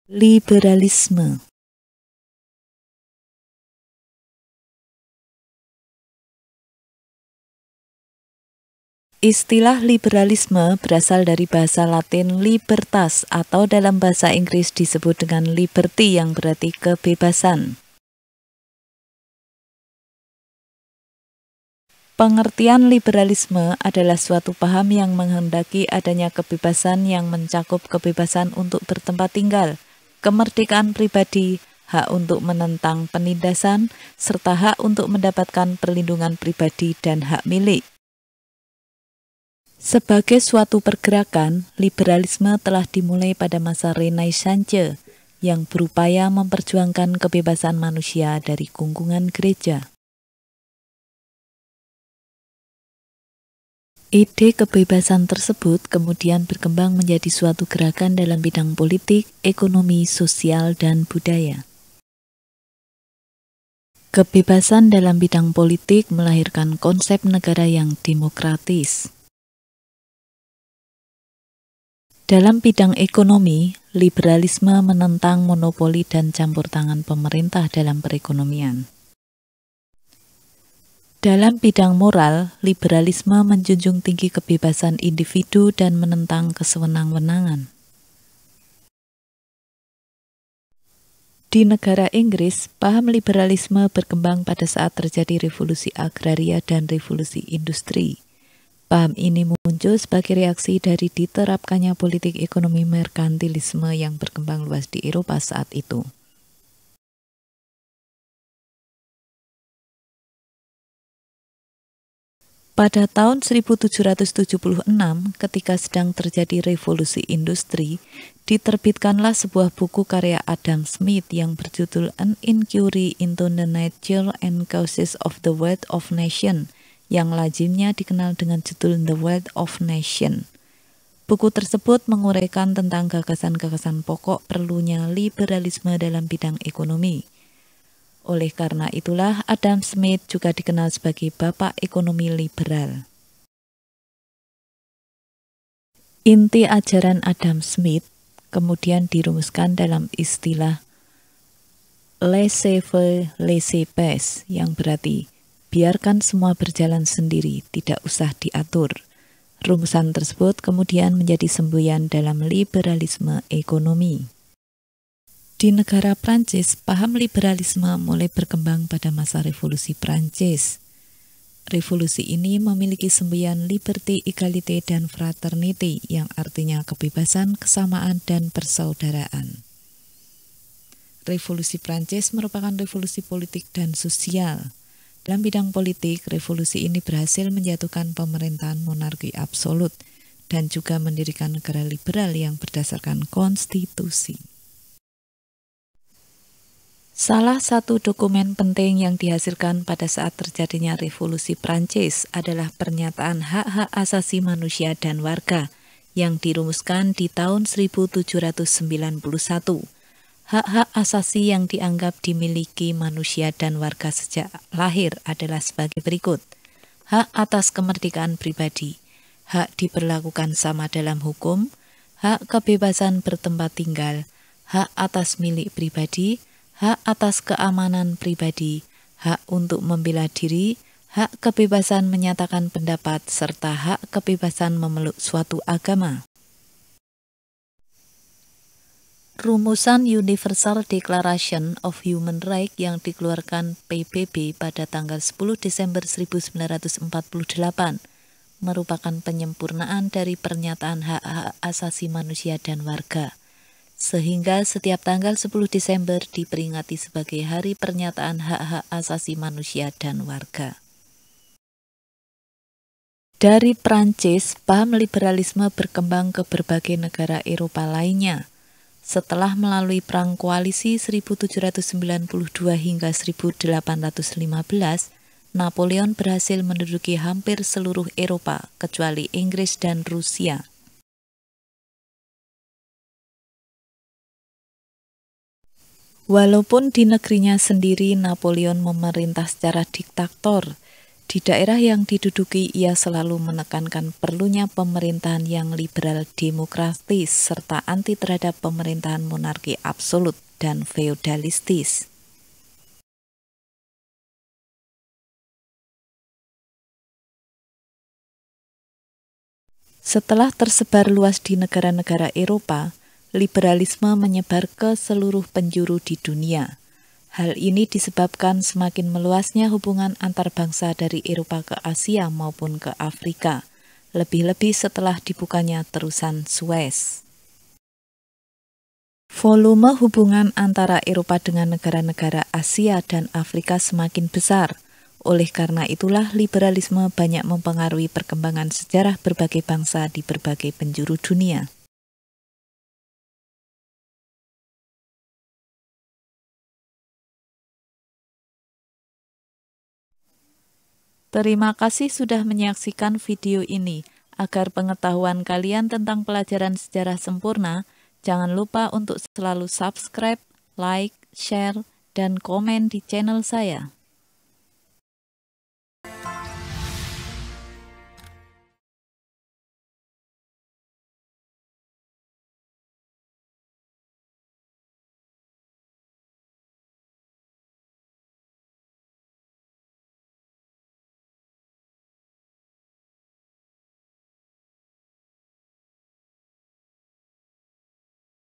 Liberalisme. Istilah liberalisme berasal dari bahasa Latin libertas atau dalam bahasa Inggris disebut dengan liberty yang berarti kebebasan. Pengertian liberalisme adalah suatu paham yang menghendaki adanya kebebasan yang mencakup kebebasan untuk bertempat tinggal, kemerdekaan pribadi, hak untuk menentang penindasan, serta hak untuk mendapatkan perlindungan pribadi dan hak milik. Sebagai suatu pergerakan, liberalisme telah dimulai pada masa Renaissance yang berupaya memperjuangkan kebebasan manusia dari gungkungan gereja. Ide kebebasan tersebut kemudian berkembang menjadi suatu gerakan dalam bidang politik, ekonomi, sosial, dan budaya. Kebebasan dalam bidang politik melahirkan konsep negara yang demokratis. Dalam bidang ekonomi, liberalisme menentang monopoli dan campur tangan pemerintah dalam perekonomian. Dalam bidang moral, liberalisme menjunjung tinggi kebebasan individu dan menentang kesewenang-wenangan. Di negara Inggris, paham liberalisme berkembang pada saat terjadi revolusi agraria dan revolusi industri. Paham ini muncul sebagai reaksi dari diterapkannya politik ekonomi merkantilisme yang berkembang luas di Eropa saat itu. Pada tahun 1776, ketika sedang terjadi revolusi industri, diterbitkanlah sebuah buku karya Adam Smith yang berjudul An Inquiry into the Nature and Causes of the Wealth of Nations, yang lazimnya dikenal dengan judul The Wealth of Nation. Buku tersebut menguraikan tentang gagasan-gagasan pokok perlunya liberalisme dalam bidang ekonomi. Oleh karena itulah Adam Smith juga dikenal sebagai Bapak Ekonomi Liberal. Inti ajaran Adam Smith kemudian dirumuskan dalam istilah laissez-faire, laissez-passer yang berarti biarkan semua berjalan sendiri, tidak usah diatur. Rumusan tersebut kemudian menjadi semboyan dalam liberalisme ekonomi. Di negara Prancis, paham liberalisme mulai berkembang pada masa Revolusi Prancis. Revolusi ini memiliki semboyan liberty, equality, dan fraternity yang artinya kebebasan, kesamaan, dan persaudaraan. Revolusi Prancis merupakan revolusi politik dan sosial. Dalam bidang politik, revolusi ini berhasil menjatuhkan pemerintahan monarki absolut dan juga mendirikan negara liberal yang berdasarkan konstitusi. Salah satu dokumen penting yang dihasilkan pada saat terjadinya revolusi Prancis adalah pernyataan hak-hak asasi manusia dan warga yang dirumuskan di tahun 1791. Hak-hak asasi yang dianggap dimiliki manusia dan warga sejak lahir adalah sebagai berikut. Hak atas kemerdekaan pribadi, hak diperlakukan sama dalam hukum, hak kebebasan bertempat tinggal, hak atas milik pribadi, hak atas keamanan pribadi, hak untuk membela diri, hak kebebasan menyatakan pendapat, serta hak kebebasan memeluk suatu agama. Rumusan Universal Declaration of Human Rights yang dikeluarkan PBB pada tanggal 10 Desember 1948 merupakan penyempurnaan dari pernyataan hak-hak asasi manusia dan warga, sehingga setiap tanggal 10 Desember diperingati sebagai Hari Pernyataan Hak-Hak Asasi Manusia dan Warga. Dari Prancis, paham liberalisme berkembang ke berbagai negara Eropa lainnya. Setelah melalui Perang Koalisi 1792 hingga 1815, Napoleon berhasil menduduki hampir seluruh Eropa, kecuali Inggris dan Rusia. Walaupun di negerinya sendiri Napoleon memerintah secara diktator, Di daerah yang diduduki, ia selalu menekankan perlunya pemerintahan yang liberal demokratis serta anti terhadap pemerintahan monarki absolut dan feodalistis. Setelah tersebar luas di negara-negara Eropa, liberalisme menyebar ke seluruh penjuru di dunia. Hal ini disebabkan semakin meluasnya hubungan antar bangsa dari Eropa ke Asia maupun ke Afrika, lebih-lebih setelah dibukanya terusan Suez. Volume hubungan antara Eropa dengan negara-negara Asia dan Afrika semakin besar. Oleh karena itulah liberalisme banyak mempengaruhi perkembangan sejarah berbagai bangsa di berbagai penjuru dunia. Terima kasih sudah menyaksikan video ini. Agar pengetahuan kalian tentang pelajaran sejarah sempurna, jangan lupa untuk selalu subscribe, like, share, dan komen di channel saya.